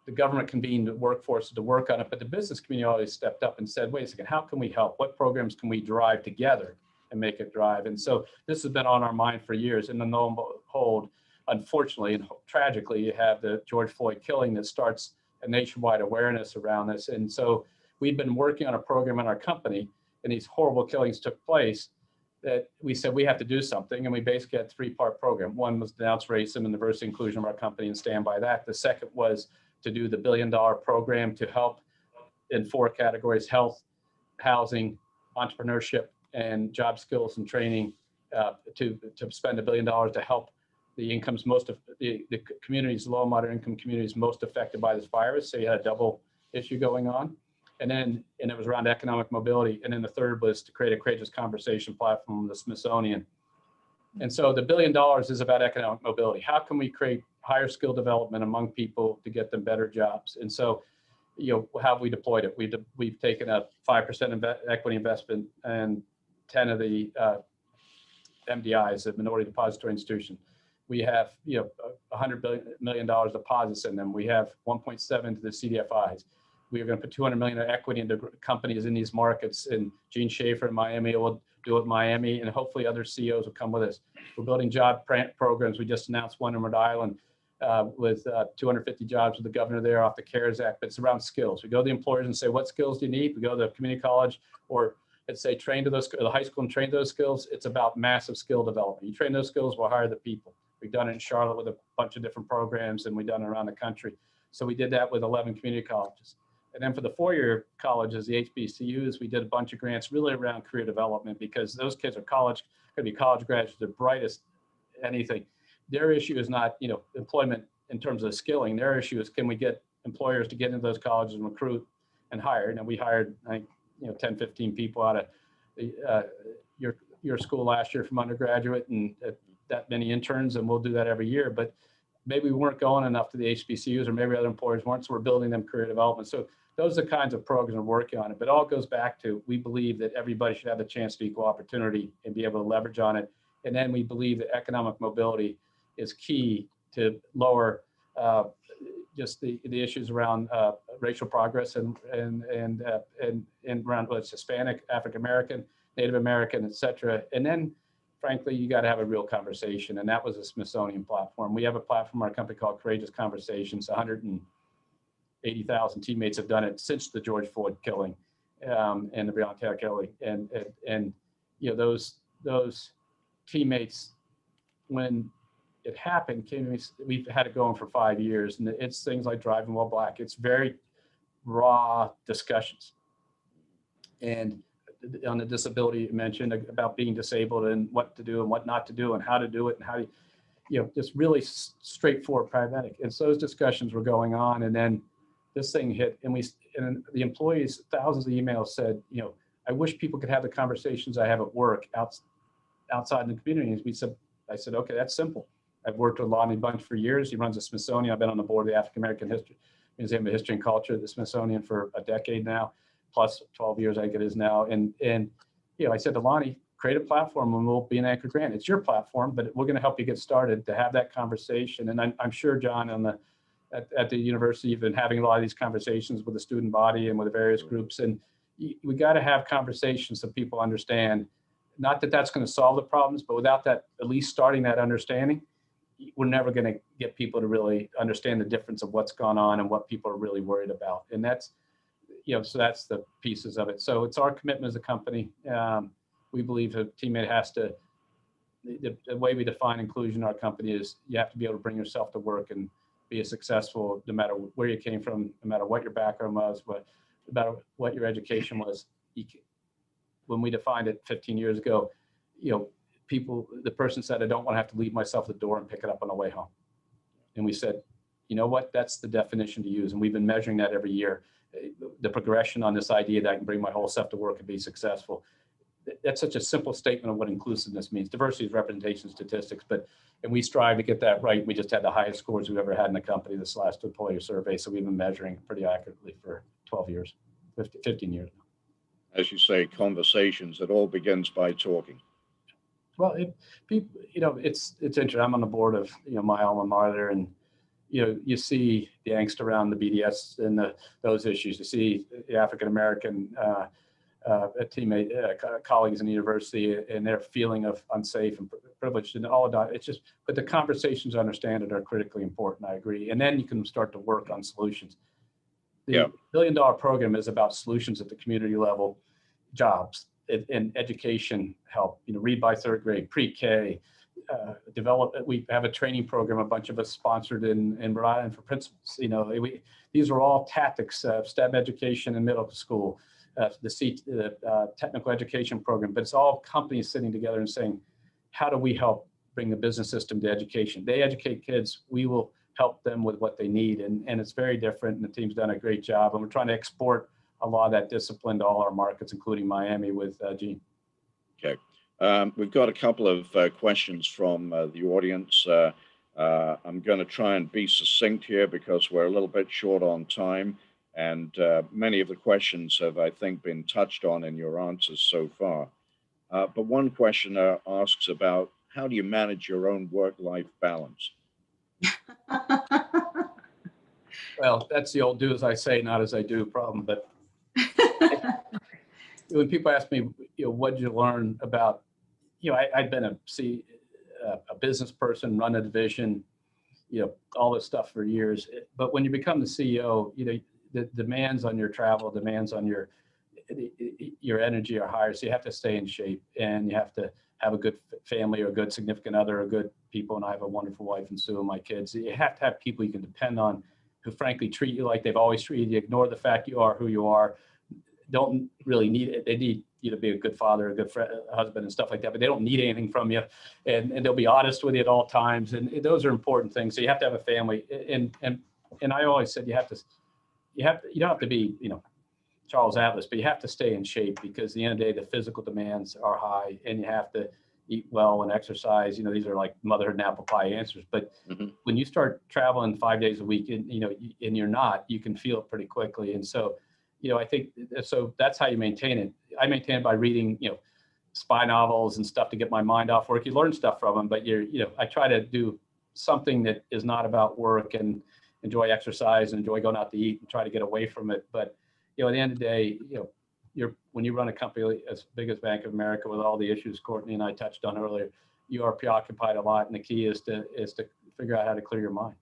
the government convened workforces to work on it, but the business community always stepped up and said, wait a second, how can we help? What programs can we drive together and make it drive? And so this has been on our mind for years. And then lo and behold, unfortunately and tragically, you have the George Floyd killing that starts a nationwide awareness around this. And so we've been working on a program in our company, and these horrible killings took place, that we said we have to do something. And we basically had a 3-part program. One was denounce racism and diversity inclusion of our company and stand by that. The second was to do the $1 billion program to help in 4 categories: health, housing, entrepreneurship, and job skills and training, to spend $1 billion to help the incomes the communities, low and moderate income communities most affected by this virus. So you had a double issue going on. And it was around economic mobility. And then the third was to create a courageous conversation platform, the Smithsonian. And so the $1 billion is about economic mobility. How can we create higher skill development among people to get them better jobs? And so, how have we deployed it? We've taken a 5% equity investment and 10 of the MDIs, the minority depository institution. We have $100 million deposits in them. We have 1.7 to the CDFIs. We are going to put 200 million of equity into companies in these markets. And Gene Schaefer in Miami will do it in Miami, and hopefully other CEOs will come with us. We're building job programs. We just announced one in Rhode Island with 250 jobs with the governor there off the CARES Act. But it's around skills. We go to the employers and say, what skills do you need? We go to the community college or let's say train to those, the high school and train those skills. It's about massive skill development. You train those skills, we'll hire the people. We've done it in Charlotte with a bunch of different programs, and we've done it around the country. So we did that with 11 community colleges. And then for the four-year colleges, the HBCUs, we did a bunch of grants really around career development, because those kids are going to be college graduates, the brightest, anything. Their issue is not, employment in terms of skilling. Their issue is, can we get employers to get into those colleges and recruit and hire? And we hired, I think, 10, 15 people out of the, your school last year from undergraduate, and that many interns, and we'll do that every year. But maybe we weren't going enough to the HBCUs, or maybe other employers weren't, so we're building them career development. So those are the kinds of programs we're working on it. But it all goes back to, we believe that everybody should have the chance to equal opportunity and be able to leverage on it. And then we believe that economic mobility is key to lower just the issues around racial progress and around what's Hispanic, African American, Native American, et cetera. And then, frankly, you got to have a real conversation. And that was a Smithsonian platform. We have a platform, our company called Courageous Conversations. 180,000 teammates have done it since the George Floyd killing and the Breonna Taylor killing. And those teammates, when it happened, we've had it going for 5 years, and it's things like driving while black. It's very raw discussions. And on the disability you mentioned about being disabled and what to do and what not to do and how to do it and how to, just really straightforward, pragmatic. And so those discussions were going on, and then this thing hit, and the employees, thousands of emails said, I wish people could have the conversations I have at work outside in the community. I said, okay, that's simple. I've worked with Lonnie Bunch for years. He runs the Smithsonian. I've been on the board of the African American Museum of History and Culture at the Smithsonian for a decade now, plus 12 years, I think it is now. And I said to Lonnie, create a platform and we'll be an anchor grant. It's your platform, but we're going to help you get started to have that conversation. And I'm sure, John, at the university, you've been having a lot of these conversations with the student body and with the various groups. And we got to have conversations so people understand, not that that's going to solve the problems, but without that, at least starting that understanding, we're never going to get people to really understand the difference of what's gone on and what people are really worried about. And that's, so that's the pieces of it. So it's our commitment as a company. We believe a teammate has to, the way we define inclusion in our company is you have to be able to bring yourself to work and be successful no matter where you came from, no matter what your background was, no matter what your education was. When we defined it 15 years ago, the person said, I don't want to have to leave myself at the door and pick it up on the way home. And we said, you know what, that's the definition to use. And we've been measuring that every year. The progression on this idea that I can bring my whole self to work and be successful. That's such a simple statement of what inclusiveness means. Diversity is representation statistics, and we strive to get that right. We just had the highest scores we've ever had in the company this last employer survey. So we've been measuring pretty accurately for 12 years, 15 years now. As you say, conversations, it all begins by talking. Well, it's interesting. I'm on the board of, my alma mater, and, you see the angst around the BDS and those issues. You see the African-American teammate, colleagues in the university and their feeling of unsafe and privileged and all of that. It's just, but the conversations to understand it are critically important. I agree. And then you can start to work on solutions. The $1 billion program is about solutions at the community level, jobs and education help, read by third grade, pre-K, develop. We have a training program, a bunch of us sponsored in Rhode Island for principals. These are all tactics, STEM education in middle school, the technical education program, but it's all companies sitting together and saying, how do we help bring the business system to education? They educate kids, we will help them with what they need. And it's very different, and the team's done a great job. And we're trying to export a lot of that discipline to all our markets, including Miami with Gene. Okay. We've got a couple of questions from the audience. I'm going to try and be succinct here because we're a little bit short on time. And many of the questions have, I think, been touched on in your answers so far. But one questioner asks about how do you manage your own work-life balance? Well, that's the old do as I say, not as I do problem. But when people ask me, what did you learn about, I'd been a business person, run a division, all this stuff for years. But when you become the CEO, the demands on your travel, demands on your energy are higher. So you have to stay in shape, and you have to have a good family or a good significant other or good people. And I have a wonderful wife and Sue and my kids. You have to have people you can depend on who frankly treat you like they've always treated you, ignore the fact you are who you are, don't really need it. They need you to be a good father, a good friend, a husband and stuff like that, but they don't need anything from you. And they'll be honest with you at all times. And those are important things. So you have to have a family. And I always said, you don't have to be, Charles Atlas, but you have to stay in shape because at the end of the day, the physical demands are high, and you have to eat well and exercise. These are like motherhood and apple pie answers. But when you start traveling 5 days a week and you're not, you can feel it pretty quickly. And so, I think, so that's how you maintain it. I maintain it by reading, spy novels and stuff to get my mind off work. You learn stuff from them, but I try to do something that is not about work and enjoy exercise and enjoy going out to eat and try to get away from it. But, at the end of the day, when you run a company as big as Bank of America with all the issues Courtney and I touched on earlier, you are preoccupied a lot, and the key is to figure out how to clear your mind.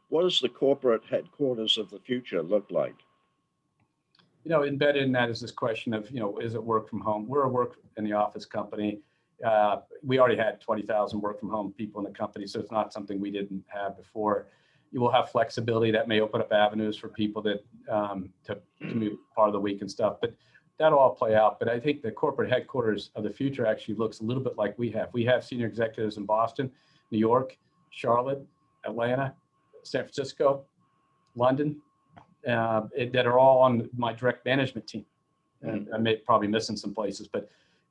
What does the corporate headquarters of the future look like? Embedded in that is this question of, is it work from home? We're a work in the office company. We already had 20,000 work from home people in the company, so it's not something we didn't have before. You will have flexibility that may open up avenues for people that to commute part of the week and stuff, but that'll all play out. But I think the corporate headquarters of the future actually looks a little bit like we have. We have senior executives in Boston, New York, Charlotte, Atlanta, San Francisco, London, that are all on my direct management team. And I may probably missing some places,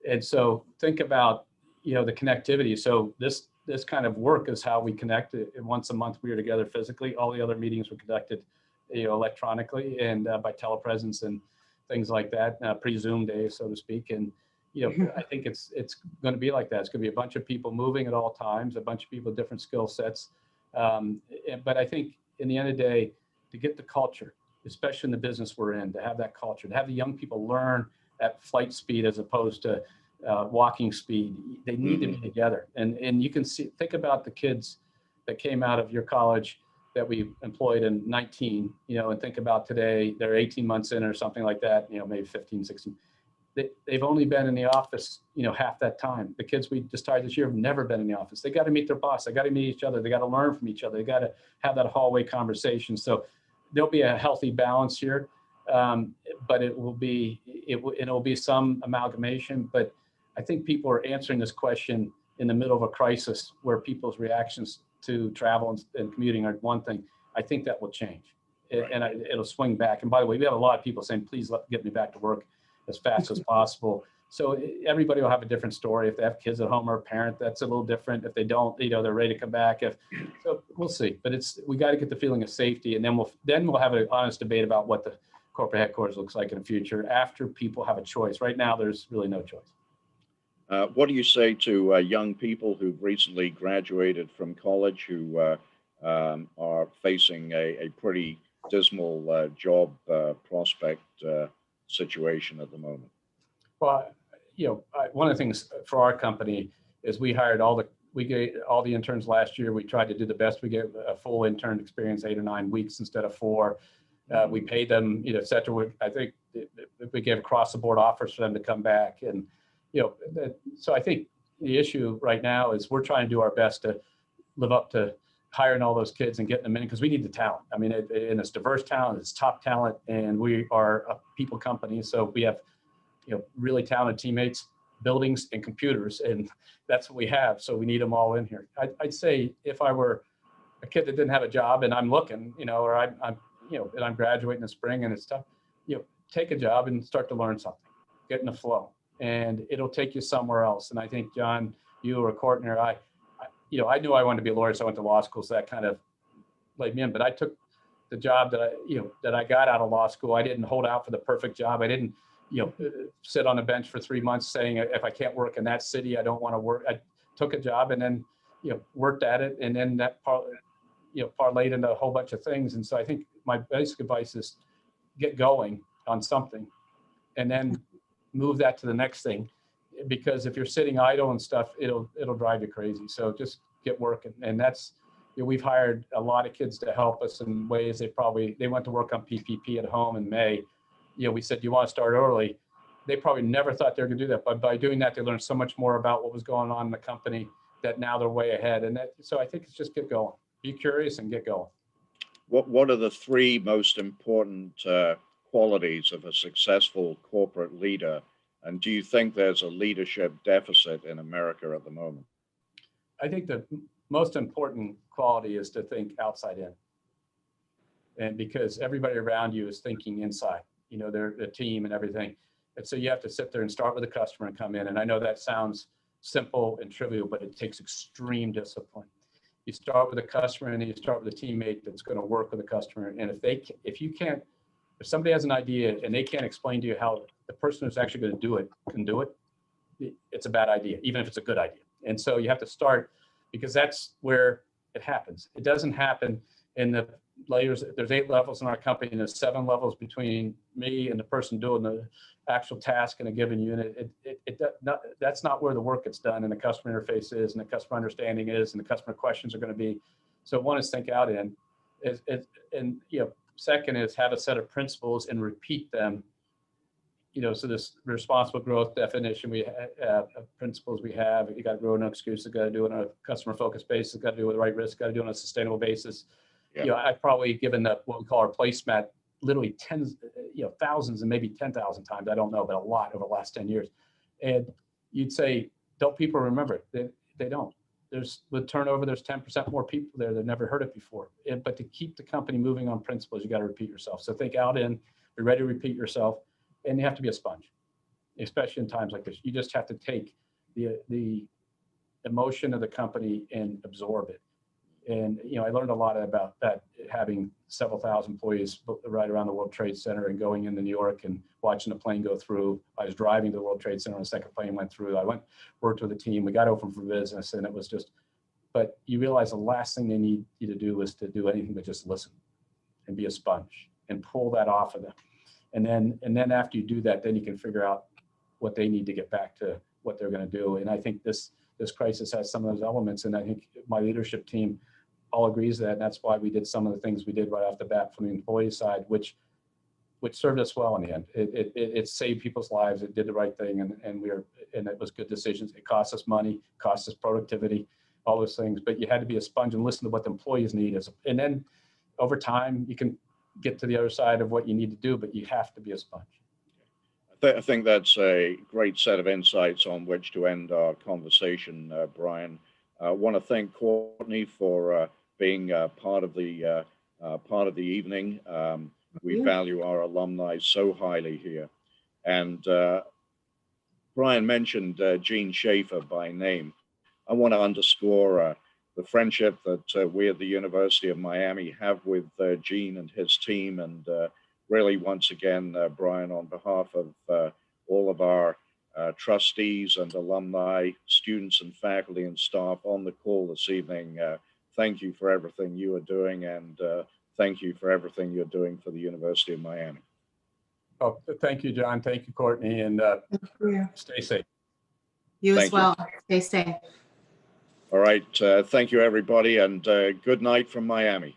and so think about, the connectivity. So this kind of work is how we connect. Once a month we were together physically. All the other meetings were conducted, electronically and by telepresence and things like that, pre-Zoom days, so to speak. And, I think it's going to be like that. It's going to be a bunch of people moving at all times, a bunch of people with different skill sets. But I think in the end of the day, to get the culture, especially in the business we're in, to have that culture, to have the young people learn at flight speed as opposed to walking speed. They need to be together. And you can think about the kids that came out of your college that we employed in 19, and think about today, they're 18 months in or something like that, maybe 15, 16. They've only been in the office, half that time. The kids we just hired this year have never been in the office. They got to meet their boss. They got to meet each other. They got to learn from each other. They got to have that hallway conversation. So there'll be a healthy balance here, but it'll be some amalgamation. But I think people are answering this question in the middle of a crisis where people's reactions to travel and commuting are one thing. I think that will change, and it'll swing back. And by the way, we have a lot of people saying, please get me back to work as fast as possible. So everybody will have a different story. If they have kids at home or a parent, that's a little different. If they don't, they're ready to come back. So we'll see. But we got to get the feeling of safety, and then we'll have an honest debate about what the corporate headquarters looks like in the future after people have a choice. Right now, there's really no choice. What do you say to young people who've recently graduated from college who are facing a pretty dismal job prospect situation at the moment? Well, one of the things for our company is we hired we gave all the interns last year. We tried to do the best. We gave a full intern experience, 8 or 9 weeks instead of 4. We paid them, et cetera. I think we gave across the board offers for them to come back. And, so I think the issue right now is we're trying to do our best to live up to hiring all those kids and getting them in because we need the talent. I mean, and it's diverse talent, it's top talent, and we are a people company. So we have, really talented teammates, buildings, and computers, and that's what we have. So we need them all in here. I'd say if I were a kid that didn't have a job and I'm looking, or I'm and I'm graduating in spring and it's tough, take a job and start to learn something, get in the flow, and it'll take you somewhere else. And I think, John, you or Courtney or I knew I wanted to be a lawyer, so I went to law school, so that kind of laid me in. But I took the job that I got out of law school. I didn't hold out for the perfect job. I didn't, sit on a bench for 3 months saying, if I can't work in that city, I don't want to work. I took a job and then, worked at it. And then that parlayed into a whole bunch of things. And so I think my basic advice is get going on something and then move that to the next thing. Because if you're sitting idle and stuff, it'll drive you crazy. So just get working. And that's, we've hired a lot of kids to help us in ways they went to work on PPP at home in May. We said, you want to start early? They probably never thought they were going to do that. But by doing that, they learned so much more about what was going on in the company that now they're way ahead. And so I think it's just get going. Be curious and get going. What are the three most important qualities of a successful corporate leader? And do you think there's a leadership deficit in America at the moment? I think the most important quality is to think outside in. And because everybody around you is thinking inside, they're a team and everything. And so you have to sit there and start with the customer and come in. And I know that sounds simple and trivial, but it takes extreme discipline. You start with the customer and then you start with a teammate that's going to work with the customer. And if somebody has an idea and they can't explain to you how the person who's actually going to do it can do it, it's a bad idea, even if it's a good idea. And so you have to start, because that's where it happens. It doesn't happen in the layers. There's 8 levels in our company and there's 7 levels between me and the person doing the actual task in a given unit. That's not where the work gets done, and the customer interface is, and the customer understanding is, and the customer questions are going to be. So one is think out in, and second is have a set of principles and repeat them. So this responsible growth definition, we have principles we have. You got to grow no excuses, got to do it on a customer focused basis, got to do it with the right risk, got to do it on a sustainable basis. Yeah. I've probably given what we call our placemat literally thousands and maybe 10,000 times. I don't know, but a lot over the last 10 years. And you'd say, don't people remember it? They don't. With turnover, there's 10% more people there that never heard it before. But to keep the company moving on principles, you got to repeat yourself. So think out in, be ready to repeat yourself. And you have to be a sponge, especially in times like this. You just have to take the emotion of the company and absorb it. And, I learned a lot about that, having several thousand employees right around the World Trade Center and going into New York and watching the plane go through. I was driving to the World Trade Center and the second plane went through. I worked with a team. We got open for business, and it was just, but you realize the last thing they need you to do is to do anything but just listen and be a sponge and pull that off of them. And then after you do that, then you can figure out what they need to get back to what they're going to do. And I think this crisis has some of those elements. And I think my leadership team all agrees that, and that's why we did some of the things we did right off the bat from the employee side, which served us well in the end. It saved people's lives. It did the right thing, and it was good decisions. It cost us money, cost us productivity, all those things. But you had to be a sponge and listen to what the employees need. And then over time, you can get to the other side of what you need to do, but you have to be a sponge. I think that's a great set of insights on which to end our conversation, Brian. I want to thank Courtney for being part of the evening. We value our alumni so highly here. And Brian mentioned Gene Schaefer by name. I want to underscore the friendship that we at the University of Miami have with Gene and his team. And really, once again, Brian, on behalf of all of our trustees and alumni, students and faculty and staff on the call this evening, thank you for everything you are doing, and thank you for everything you're doing for the University of Miami. Oh, thank you, John. Thank you, Courtney, and stay safe. You as well. Stay safe. All right. Thank you, everybody, and good night from Miami.